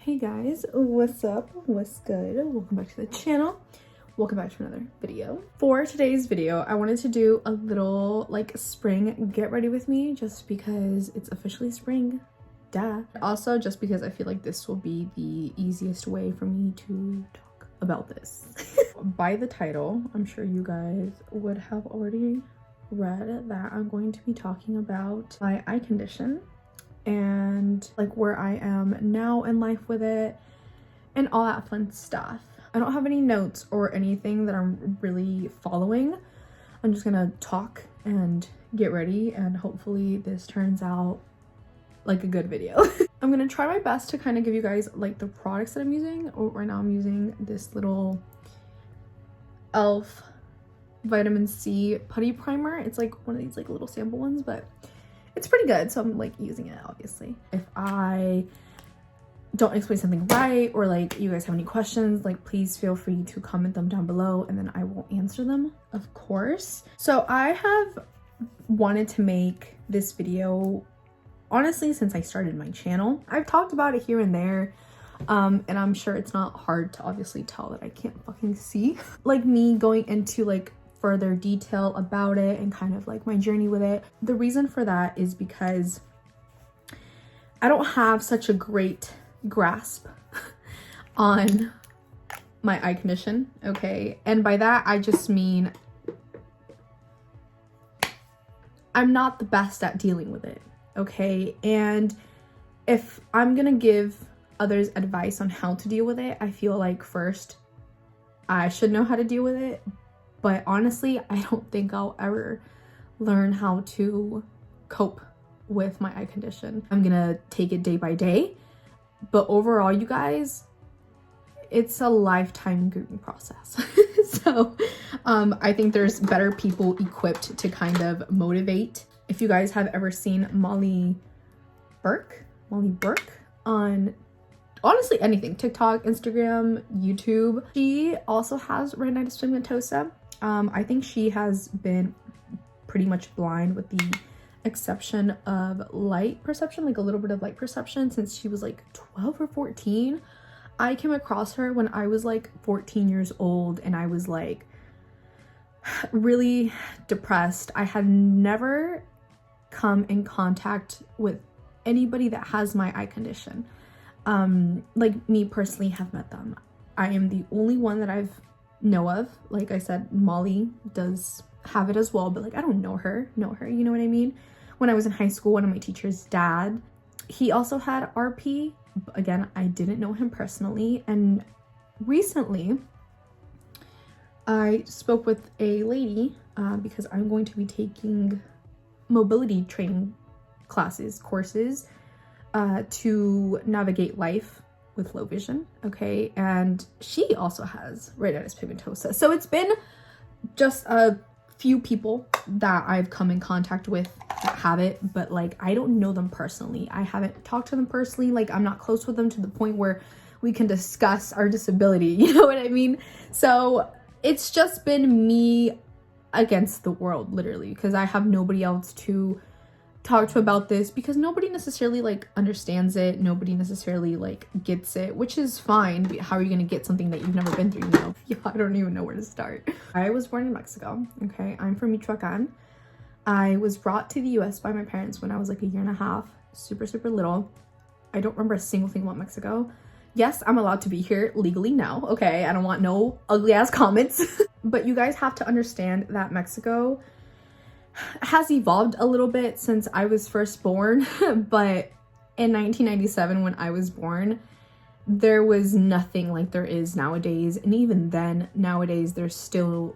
Hey guys, what's up? What's good? Welcome back to the channel. Welcome back to another video. For today's video, I wanted to do a little like spring get ready with me just because it's officially spring. Duh. Also, just because I feel like this will be the easiest way for me to talk about this. By the title, I'm sure you guys would have already read that I'm going to be talking about my eye condition and like where I am now in life with it and all that fun stuff. I don't have any notes or anything that I'm really following. I'm just gonna talk and get ready, and hopefully this turns out like a good video. I'm gonna try my best to kind of give you guys like the products that I'm using. Right now I'm using this little e.l.f. vitamin C putty primer. It's like one of these like little sample ones, but it's pretty good, so I'm like using it obviously. If I don't explain something right, or like you guys have any questions, like please feel free to comment them down below and then I will answer them, of course. So I have wanted to make this video honestly since I started my channel. I've talked about it here and there, and I'm sure it's not hard to obviously tell that I can't fucking see. Like me going into like further detail about it and kind of like my journey with it. The reason for that is because I don't have such a great grasp on my eye condition, okay? And by that I just mean I'm not the best at dealing with it, okay? And if I'm gonna give others advice on how to deal with it, I feel like first I should know how to deal with it. But honestly, I don't think I'll ever learn how to cope with my eye condition. I'm gonna take it day by day. But overall, you guys, it's a lifetime grieving process. So I think there's better people equipped to kind of motivate. If you guys have ever seen Molly Burke on honestly anything, TikTok, Instagram, YouTube, she also has retinitis pigmentosa. I think she has been pretty much blind with the exception of light perception, like a little bit of light perception, since she was like 12 or 14. I came across her when I was like 14 years old and I was like really depressed. I had never come in contact with anybody that has my eye condition. Like me personally have met them. I am the only one that I've know of. Like I said, Molly does have it as well, but like I don't know her, you know what I mean? When I was in high school, one of my teachers' dad, he also had RP. Again, I didn't know him personally. And recently I spoke with a lady because I'm going to be taking mobility training courses to navigate life with low vision, okay? And she also has retinitis pigmentosa. So it's been just a few people that I've come in contact with that have it, but like I don't know them personally. I haven't talked to them personally. Like I'm not close with them to the point where we can discuss our disability, you know what I mean? So it's just been me against the world, literally, because I have nobody else to talk to about this, because nobody necessarily like understands it, nobody necessarily like gets it, which is fine. How are you gonna get something that you've never been through, you know? Yeah, I don't even know where to start. I was born in Mexico, okay? I'm from Michoacan. I was brought to the US by my parents when I was like a year and a half, super little. I don't remember a single thing about Mexico. Yes, I'm allowed to be here legally now, okay? I don't want no ugly ass comments. But you guys have to understand that Mexico has evolved a little bit since I was first born. But in 1997 when I was born, there was nothing like there is nowadays, and even then nowadays there's still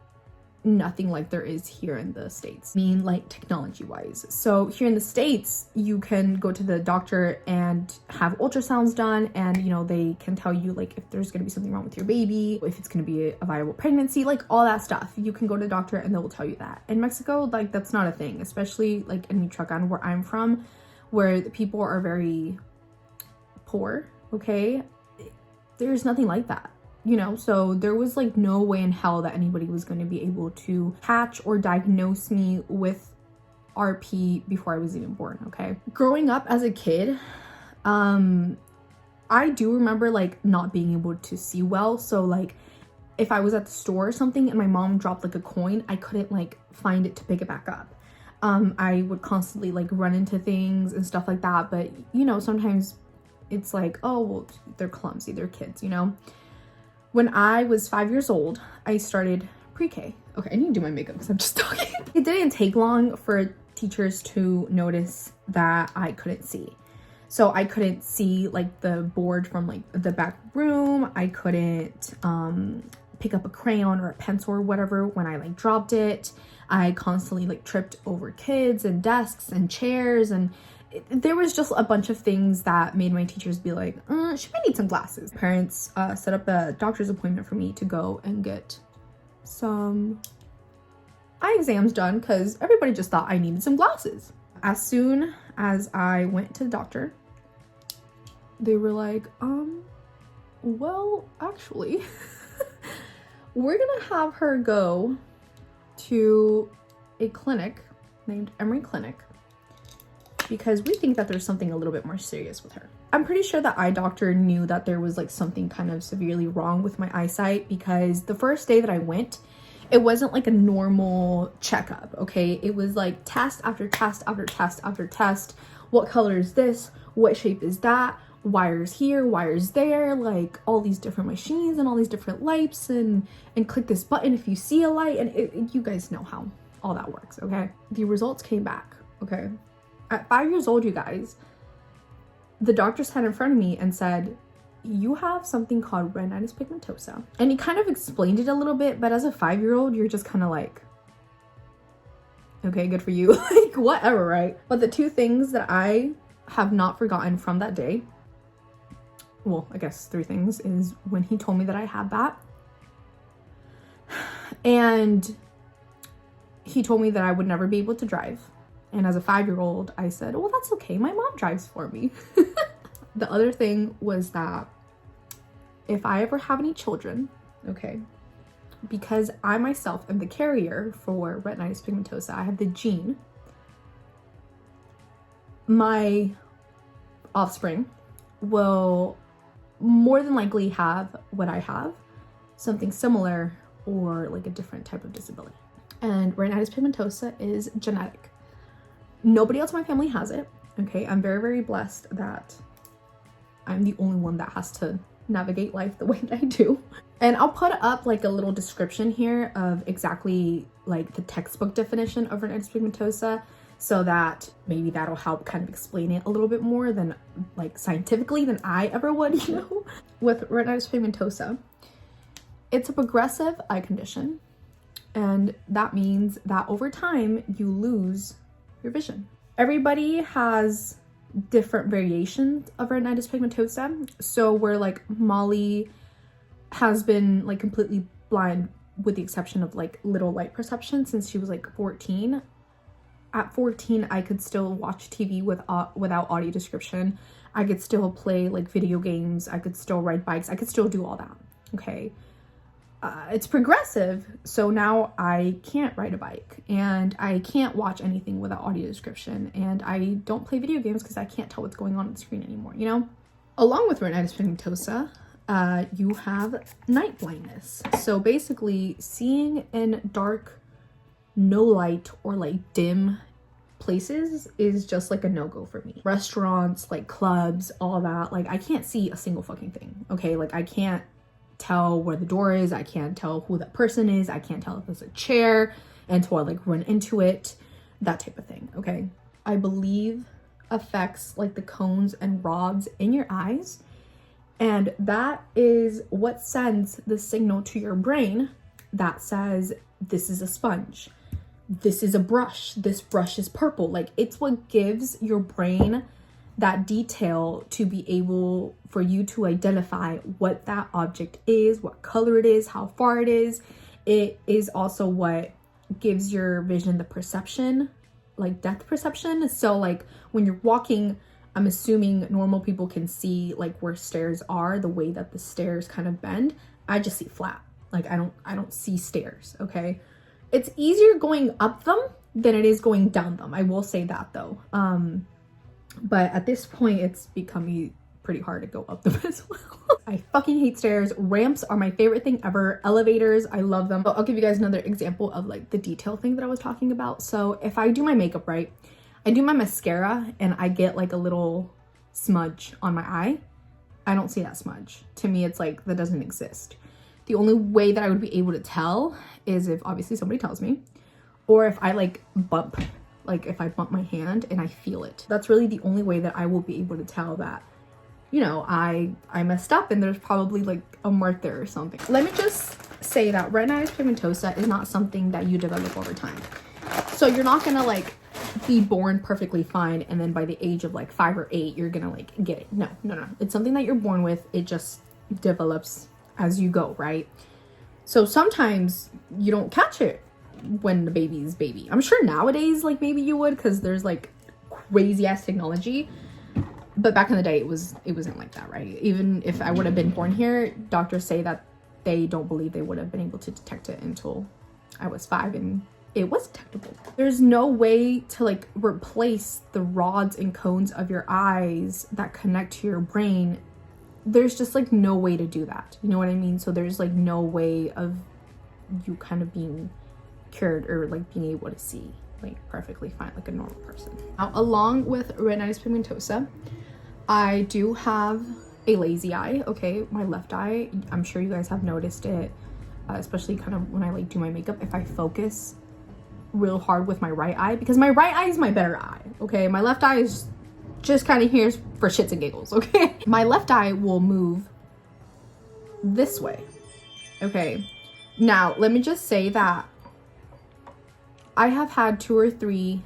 nothing like there is here in the States. I mean, like technology wise. So here in the States you can go to the doctor and have ultrasounds done, and you know they can tell you like if there's going to be something wrong with your baby, if it's going to be a viable pregnancy, like all that stuff. You can go to the doctor and they will tell you that. In Mexico, like that's not a thing, especially like in Michoacan where I'm from, where the people are very poor, okay? There's nothing like that, you know? So there was like no way in hell that anybody was going to be able to catch or diagnose me with RP before I was even born, okay? Growing up as a kid, I do remember like not being able to see well. So like if I was at the store or something and my mom dropped like a coin, I couldn't like find it to pick it back up. I would constantly like run into things and stuff like that. But you know, sometimes it's like, oh, well, they're clumsy, they're kids, you know? When I was 5 years old, I started pre-K. Okay, I need to do my makeup because I'm just talking. It didn't take long for teachers to notice that I couldn't see. So I couldn't see like the board from like the back room. I couldn't pick up a crayon or a pencil or whatever when I like dropped it. I constantly like tripped over kids and desks and chairs, and there was just a bunch of things that made my teachers be like, she might need some glasses. Parents set up a doctor's appointment for me to go and get some eye exams done because everybody just thought I needed some glasses. As soon as I went to the doctor, they were like, well, actually, we're gonna have her go to a clinic named Emory Clinic because we think that there's something a little bit more serious with her. I'm pretty sure the eye doctor knew that there was like something kind of severely wrong with my eyesight because the first day that I went, it wasn't like a normal checkup, okay? It was like test after test after test after test. What color is this? What shape is that? Wires here, wires there, like all these different machines and all these different lights, and click this button if you see a light, and you guys know how all that works, okay? The results came back, okay? At 5 years old, you guys, the doctor sat in front of me and said, you have something called retinitis pigmentosa. And he kind of explained it a little bit, but as a 5-year-old, you're just kind of like, okay, good for you. Like, whatever, right? But the two things that I have not forgotten from that day, well, I guess 3 things, is when he told me that I had that, and he told me that I would never be able to drive. And as a 5-year-old, I said, well, that's okay. My mom drives for me. The other thing was that if I ever have any children, okay, because I myself am the carrier for retinitis pigmentosa, I have the gene, my offspring will more than likely have what I have, something similar or like a different type of disability. And retinitis pigmentosa is genetic. Nobody else in my family has it, okay? I'm very, very blessed that I'm the only one that has to navigate life the way that I do. And I'll put up like a little description here of exactly like the textbook definition of retinitis pigmentosa, so that maybe that'll help kind of explain it a little bit more than like scientifically than I ever would, you know? With retinitis pigmentosa, it's a progressive eye condition, and that means that over time you lose your vision. Everybody has different variations of retinitis pigmentosa. So where like Molly has been like completely blind with the exception of like little light perception since she was like 14. At 14, I could still watch TV without audio description. I could still play like video games. I could still ride bikes. I could still do all that, okay? It's progressive, so now I can't ride a bike and I can't watch anything without audio description, and I don't play video games because I can't tell what's going on the screen anymore, you know? Along with retinitis pigmentosa, you have night blindness. So basically, seeing in dark, no light, or like dim places is just like a no-go for me. Restaurants, like clubs, all that, like I can't see a single fucking thing, okay? Like I can't tell where the door is, I can't tell who that person is, I can't tell if it's a chair until I like run into it, that type of thing, okay? I believe affects like the cones and rods in your eyes, and that is what sends the signal to your brain that says this is a sponge, this is a brush, this brush is purple. Like it's what gives your brain that detail to be able for you to identify what that object is, what color it is, how far it is. It is also what gives your vision the perception, like depth perception. So like when you're walking, I'm assuming normal people can see like where stairs are, the way that the stairs kind of bend. I just see flat. Like I don't see stairs, okay? It's easier going up them than it is going down them. I will say that though. But at this point, it's becoming pretty hard to go up them as well. I fucking hate stairs. Ramps are my favorite thing ever. Elevators, I love them. I'll give you guys another example of like the detail thing that I was talking about. So if I do my makeup right, I do my mascara and I get like a little smudge on my eye, I don't see that smudge. To me, it's like that doesn't exist. The only way that I would be able to tell is if obviously somebody tells me, or if I like bump, like if I bump my hand and I feel it. That's really the only way that I will be able to tell that, you know, I messed up and there's probably like a mark there or something. Let me just say that retinitis pigmentosa is not something that you develop over time. So you're not gonna like be born perfectly fine and then by the age of like 5 or 8 you're gonna like get it. No. It's something that you're born with. It just develops as you go, right? So sometimes you don't catch it when the baby's baby. I'm sure nowadays like maybe you would, because there's like crazy ass technology, but back in the day it wasn't like that, right? Even if I would have been born here, doctors say that they don't believe they would have been able to detect it until I was 5 and it was detectable. There's no way to like replace the rods and cones of your eyes that connect to your brain. There's just like no way to do that. You know what I mean? So there's like no way of you kind of being cured or like being able to see like perfectly fine like a normal person. Now, along with retinitis pigmentosa, I do have a lazy eye. Okay, my left eye, I'm sure you guys have noticed it, especially kind of when I like do my makeup. If I focus real hard with my right eye, because my right eye is my better eye, okay? My left eye is just kind of here for shits and giggles, okay? My left eye will move this way, okay? Now, let me just say that I have had 2 or 3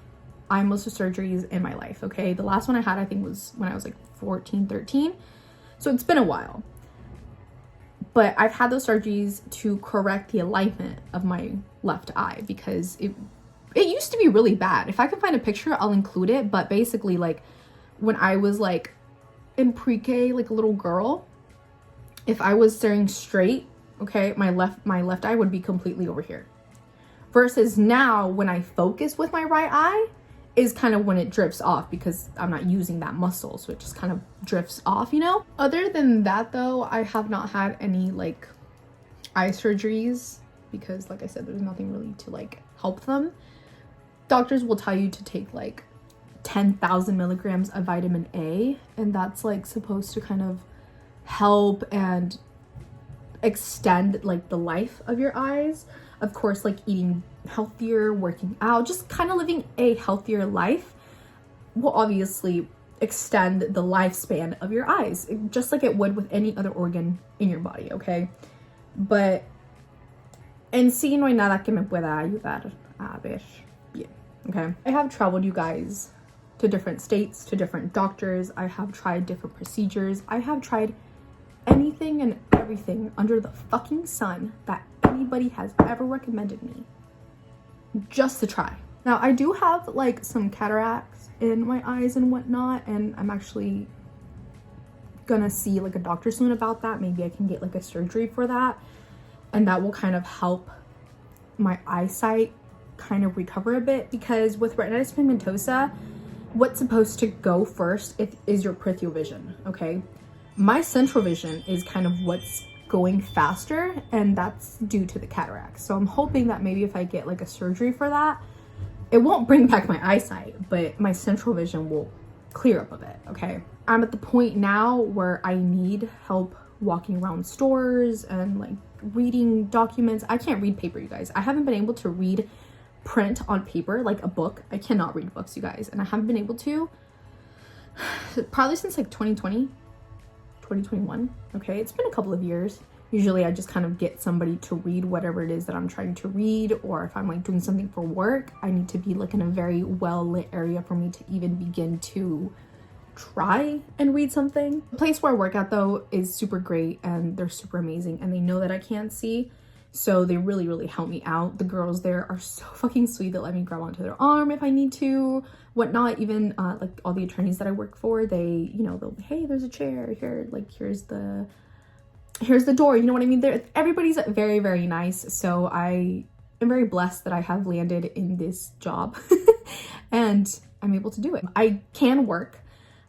eye muscle surgeries in my life, okay? The last one I had, I think, was when I was like 14, 13. So it's been a while. But I've had those surgeries to correct the alignment of my left eye because it used to be really bad. If I can find a picture, I'll include it. But basically, like, when I was like in pre-K, like a little girl, if I was staring straight, okay, my left eye would be completely over here. Versus now, when I focus with my right eye, is kind of when it drifts off because I'm not using that muscle, so it just kind of drifts off, you know? Other than that though, I have not had any like eye surgeries because like I said, there's nothing really to like help them. Doctors will tell you to take like 10,000 milligrams of vitamin A, and that's like supposed to kind of help and extend like the life of your eyes. Of course, like eating healthier, working out, just kind of living a healthier life will obviously extend the lifespan of your eyes, just like it would with any other organ in your body, okay? But en sí no hay nada que me pueda ayudar a ver bien, okay? I have traveled, you guys, to different states, to different doctors. I have tried different procedures. I have tried anything and everything under the fucking sun that anybody has ever recommended me just to try. Now, I do have like some cataracts in my eyes and whatnot, and I'm actually gonna see like a doctor soon about that. Maybe I can get like a surgery for that, and that will kind of help my eyesight kind of recover a bit, because with retinitis pigmentosa, what's supposed to go first is your peripheral vision, okay? My central vision is kind of what's going faster, and that's due to the cataracts. So I'm hoping that maybe if I get like a surgery for that, it won't bring back my eyesight, but my central vision will clear up a bit, okay? I'm at the point now where I need help walking around stores and like reading documents. I can't read paper, you guys. I haven't been able to read print on paper, like a book. I cannot read books, you guys, and I haven't been able to probably since like 2020. 2021, okay? It's been a couple of years. Usually I just kind of get somebody to read whatever it is that I'm trying to read, or if I'm like doing something for work, I need to be like in a very well lit area for me to even begin to try and read something. The place where I work at though is super great, and they're super amazing, and they know that I can't see, so they really help me out. The girls there are so fucking sweet. They let me grab onto their arm if I need to, whatnot. Even like all the attorneys that I work for, they, you know, they'll, hey, there's a chair here, like here's the door, you know what I mean? Everybody's very nice. So I am very blessed that I have landed in this job and I'm able to do it. I can work.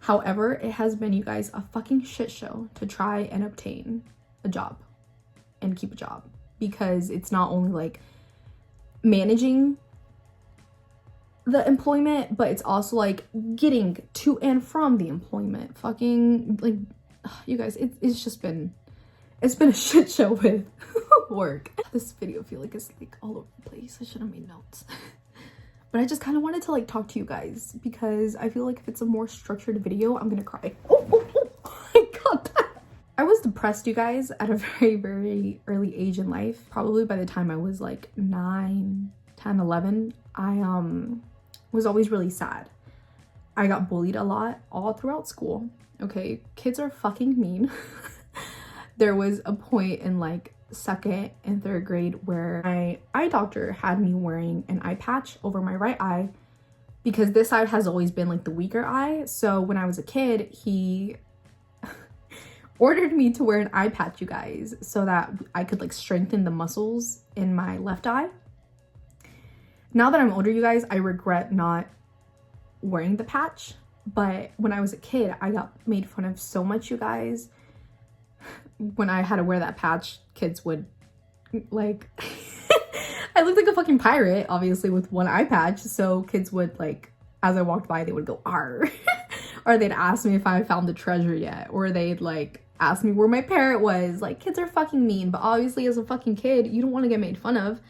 However, it has been, you guys, a fucking shit show to try and obtain a job and keep a job, because it's not only like managing the employment, but it's also like getting to and from the employment. Fucking like, you guys, it's just been, it's been a shit show with work. This video, I feel like it's like all over the place. I should have made notes. But I just kind of wanted to like talk to you guys, because I feel like if it's a more structured video, I'm gonna cry. Oh my god. I was depressed, you guys, at a very, very early age in life. Probably by the time I was like 9, 10, 11, I was always really sad. I got bullied a lot all throughout school. Okay, kids are fucking mean. There was a point in like 2nd and 3rd grade where my eye doctor had me wearing an eye patch over my right eye, because this side has always been like the weaker eye. So when I was a kid, he ordered me to wear an eye patch, you guys, so that I could like strengthen the muscles in my left eye. Now that I'm older, you guys, I regret not wearing the patch, but when I was a kid, I got made fun of so much, you guys. When I had to wear that patch, kids would like I looked like a fucking pirate, obviously, with one eye patch. So kids would like, as I walked by, they would go "arr," or they'd ask me if I found the treasure yet, or they'd like ask me where my parrot was. Like, kids are fucking mean, but obviously as a fucking kid, you don't want to get made fun of.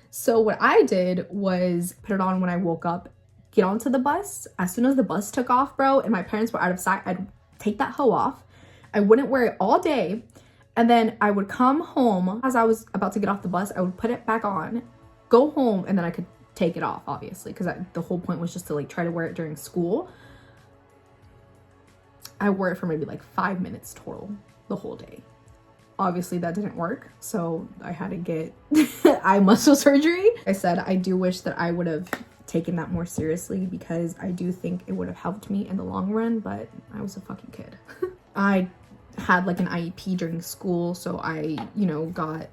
So what I did was put it on when I woke up, get onto the bus. As soon as the bus took off, bro, and my parents were out of sight, I'd take that hoe off. I wouldn't wear it all day. And then I would come home. As I was about to get off the bus, I would put it back on, go home, and then I could take it off, obviously, because the whole point was just to like try to wear it during school. I wore it for maybe like 5 minutes total the whole day. Obviously that didn't work, so I had to get eye muscle surgery. I said I do wish that I would have taken that more seriously, because I do think it would have helped me in the long run, but I was a fucking kid. I had like an IEP during school, so I, you know, got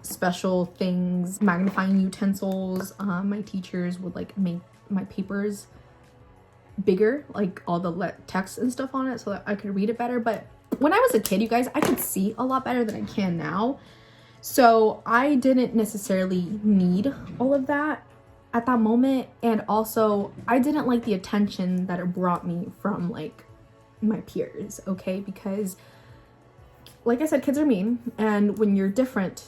special things, magnifying utensils. My teachers would like make my papers bigger, like all the text and stuff on it, so that I could read it better. But when I was a kid, you guys, I could see a lot better than I can now. So I didn't necessarily need all of that at that moment. And also I didn't like the attention that it brought me from like my peers, okay? Because like I said, kids are mean, and when you're different,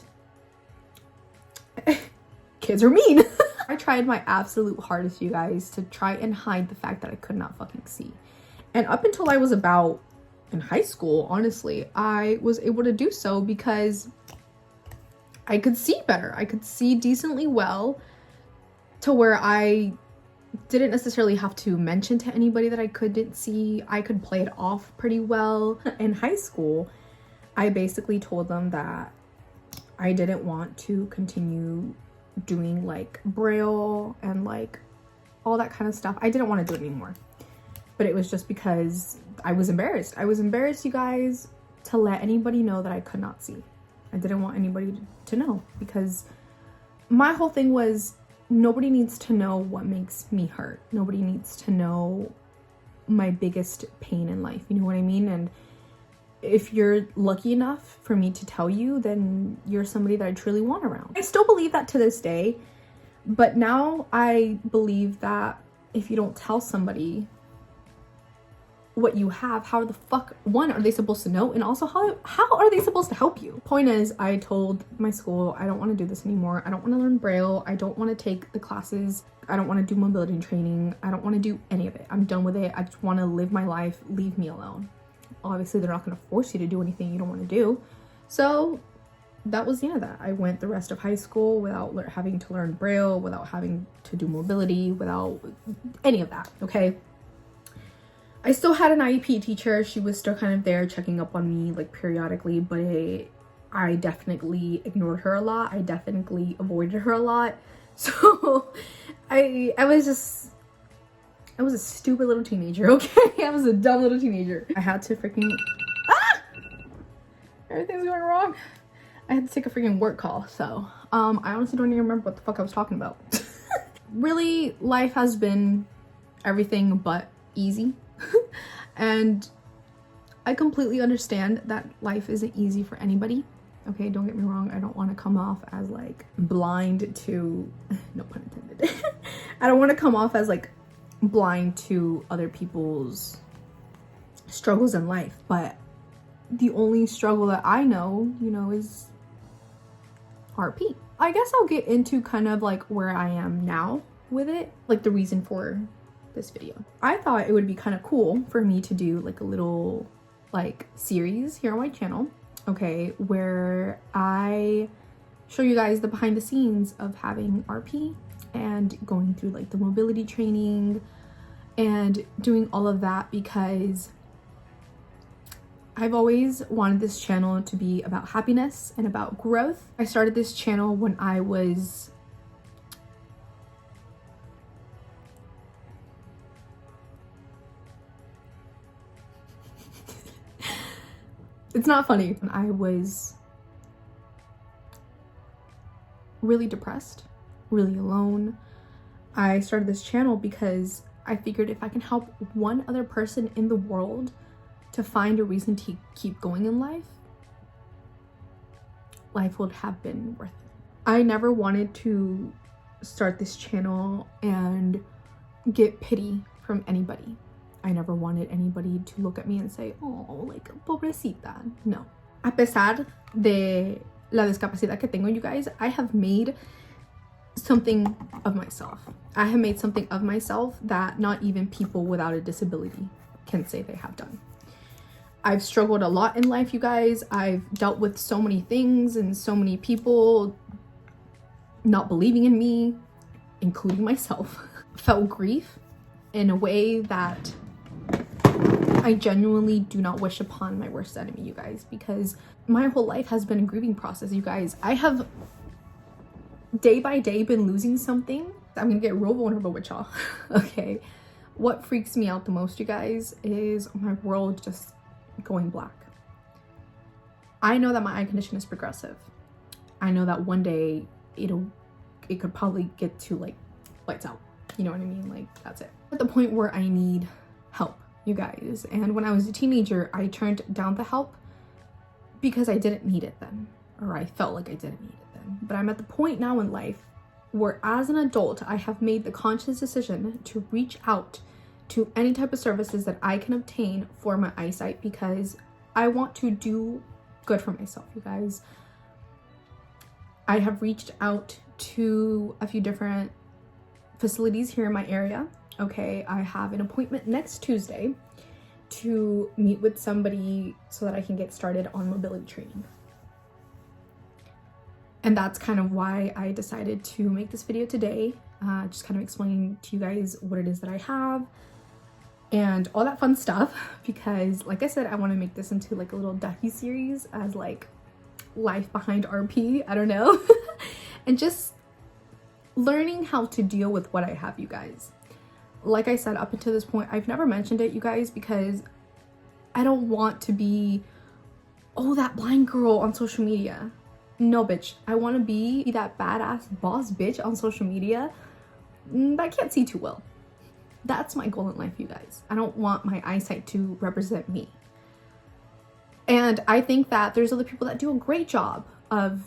kids are mean. I tried my absolute hardest, you guys, to try and hide the fact that I could not fucking see. And up until I was about in high school, honestly, I was able to do so because I could see better. I could see decently well, to where I didn't necessarily have to mention to anybody that I couldn't see. I could play it off pretty well. In high school, I basically told them that I didn't want to continue doing like Braille and like all that kind of stuff. I didn't want to do it anymore. But it was just because I was embarrassed. I was embarrassed, you guys, to let anybody know that I could not see. I didn't want anybody to know, because my whole thing was, nobody needs to know what makes me hurt. Nobody needs to know my biggest pain in life. You know what I mean? And if you're lucky enough for me to tell you, then you're somebody that I truly want around. I still believe that to this day, but now I believe that if you don't tell somebody what you have, how the fuck, one, are they supposed to know? And also, how are they supposed to help you? Point is, I told my school, I don't want to do this anymore. I don't want to learn Braille. I don't want to take the classes. I don't want to do mobility training. I don't want to do any of it. I'm done with it. I just want to live my life. Leave me alone. Obviously, they're not going to force you to do anything you don't want to do. So that was the end of that. I went the rest of high school without having to learn Braille, without having to do mobility, without any of that, okay? I still had an IEP teacher. She was still kind of there checking up on me like periodically, but I definitely ignored her a lot. I definitely avoided her a lot. So I was a stupid little teenager, okay? I was a dumb little teenager. I had to freaking, everything's going wrong. I had to take a freaking work call, so I honestly don't even remember what the fuck I was talking about. Really, life has been everything but easy. And I completely understand that life isn't easy for anybody. Okay, don't get me wrong. I don't want to come off as like blind to, no pun intended. I don't want to come off as like blind to other people's struggles in life. But the only struggle that I know, you know, is RP. I guess I'll get into kind of like where I am now with it, like the reason for this video. I thought it would be kind of cool for me to do like a little like series here on my channel, okay, where I show you guys the behind the scenes of having RP and going through like the mobility training and doing all of that, because I've always wanted this channel to be about happiness and about growth. I started this channel when I was it's not funny. When I was really depressed, really alone, I started this channel because I figured if I can help one other person in the world to find a reason to keep going in life, life would have been worth it. I never wanted to start this channel and get pity from anybody. I never wanted anybody to look at me and say, oh, like, pobrecita. No. A pesar de la discapacidad que tengo, you guys, I have made something of myself. I have made something of myself that not even people without a disability can say they have done. I've struggled a lot in life, you guys. I've dealt with so many things and so many people not believing in me, including myself. Felt grief in a way that I genuinely do not wish upon my worst enemy, you guys, because my whole life has been a grieving process, you guys. I have day by day been losing something. I'm gonna get real vulnerable with y'all. Okay, what freaks me out the most, you guys, is my world just going black. I know that my eye condition is progressive. I know that one day it could probably get to like lights out. You know what I mean? Like, that's it. At the point where I need help, you guys. And when I was a teenager, I turned down the help because I didn't need it then, or I felt like I didn't need it then. But I'm at the point now in life where, as an adult, I have made the conscious decision to reach out to any type of services that I can obtain for my eyesight, because I want to do good for myself, you guys. I have reached out to a few different facilities here in my area. Okay, I have an appointment next Tuesday to meet with somebody so that I can get started on mobility training. And that's kind of why I decided to make this video today, just kind of explaining to you guys what it is that I have and all that fun stuff, because like I said, I want to make this into like a little docu-series as like life behind RP, I don't know. And just learning how to deal with what I have, you guys. Like I said, up until this point, I've never mentioned it, you guys, because I don't want to be, oh, that blind girl on social media. No, bitch. I want to be that badass boss bitch on social media that I can't see too well. That's my goal in life, you guys. I don't want my eyesight to represent me. And I think that there's other people that do a great job of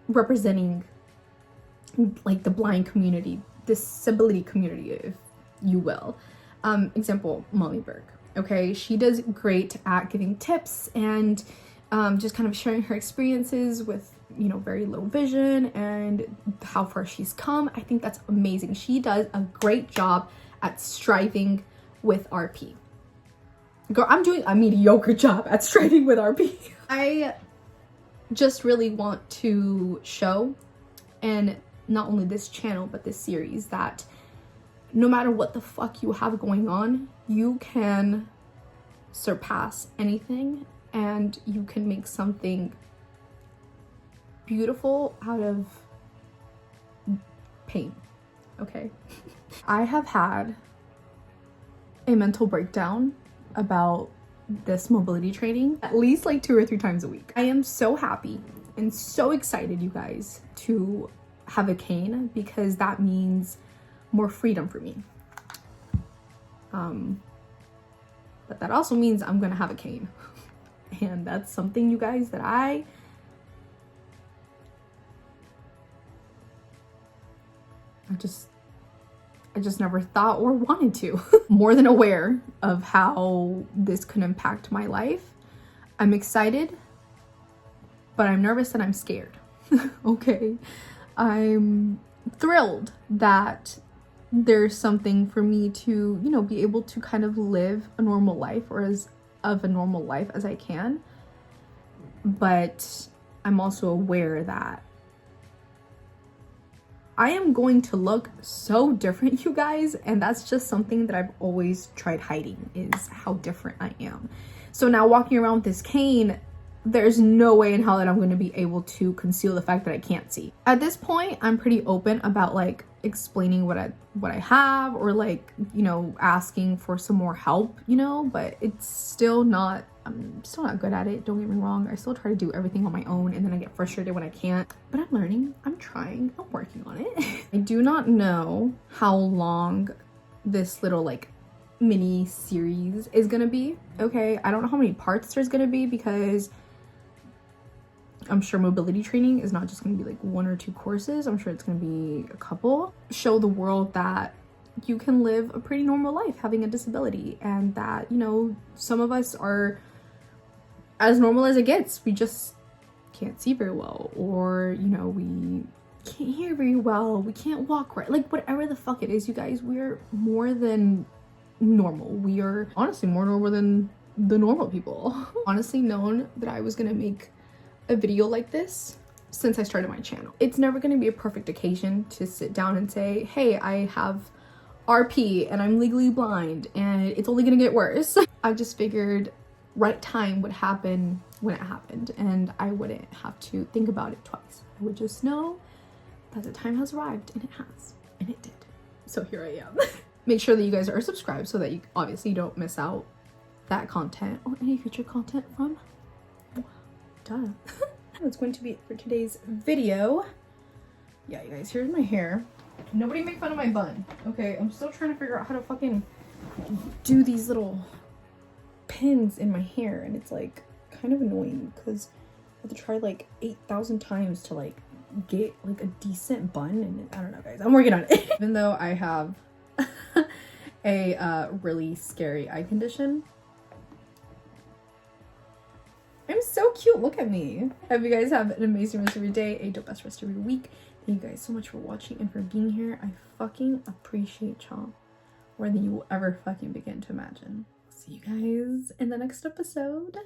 representing like the blind community, disability community, if you will. Example, Molly Berg. Okay, she does great at giving tips and just kind of sharing her experiences with, you know, very low vision and how far she's come. I think that's amazing. She does a great job at striving with RP. Girl, I'm doing a mediocre job at striving with RP. I just really want to show, and not only this channel, but this series, that no matter what the fuck you have going on, you can surpass anything and you can make something beautiful out of pain, okay? I have had a mental breakdown about this mobility training at least like 2 or 3 times a week. I am so happy and so excited, you guys, to have a cane, because that means more freedom for me. but that also means I'm gonna have a cane. And that's something, you guys, that I just never thought or wanted to. More than aware of how this could impact my life. I'm excited, but I'm nervous and I'm scared. Okay. I'm thrilled that there's something for me to, you know, be able to kind of live a normal life, or as of a normal life as I can. But I'm also aware that I am going to look so different, you guys, and that's just something that I've always tried hiding, is how different I am. So now walking around with this cane, there's no way in hell that I'm going to be able to conceal the fact that I can't see. At this point, I'm pretty open about like explaining what I have, or like, you know, asking for some more help, you know, but it's still not, I'm still not good at it. Don't get me wrong. I still try to do everything on my own, and then I get frustrated when I can't, but I'm learning, I'm trying, I'm working on it. I do not know how long this little like mini series is gonna be. Okay, I don't know how many parts there's gonna be, because I'm sure mobility training is not just gonna be like 1 or 2 courses. I'm sure it's gonna be a couple. Show the world that you can live a pretty normal life having a disability, and that, you know, some of us are as normal as it gets. We just can't see very well, or, you know, we can't hear very well, we can't walk right, like whatever the fuck it is, you guys, we're more than normal. We are honestly more normal than the normal people. Honestly known that I was gonna make a video like this since I started my channel. It's never gonna be a perfect occasion to sit down and say, hey, I have RP and I'm legally blind and it's only gonna get worse. I just figured right time would happen when it happened, and I wouldn't have to think about it twice. I would just know that the time has arrived, and it has, and it did. So here I am. Make sure that you guys are subscribed so that you obviously don't miss out that content or any future content from duh. That's going to be it for today's video. Yeah, you guys, here's my hair. Nobody make fun of my bun, okay? I'm still trying to figure out how to fucking do these little pins in my hair, and it's like kind of annoying because I have to try like 8,000 times to like get like a decent bun, and I don't know, guys, I'm working on it. Even though I have a really scary eye condition, I'm so cute, look at me. I hope you guys have an amazing rest of your day, a dope best rest of your week. Thank you guys so much for watching and for being here. I fucking appreciate y'all more than you will ever fucking begin to imagine. See you guys in the next episode.